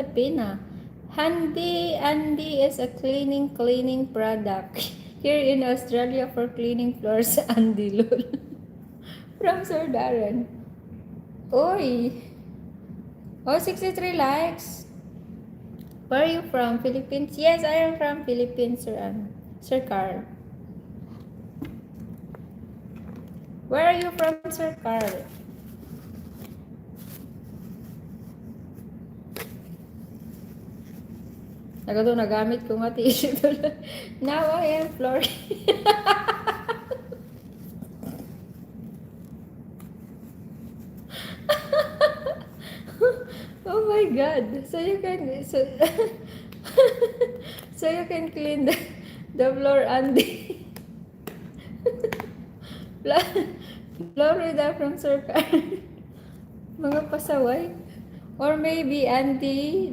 Filipina. Andy is a cleaning product. Here in Australia for cleaning floors, Andy lol. From Sir Darren. Oy! Oh, 63 likes. Where are you from? Philippines? Yes, I am from Philippines, Sir Carl. Where are you from, Sir Carl? Nagamit ko nga tissue tuloy. Now I am Florida. Oh my God! So you can so you can clean the floor, Andy. Florida from Sir Carl. Mga pasaway. Or maybe Andy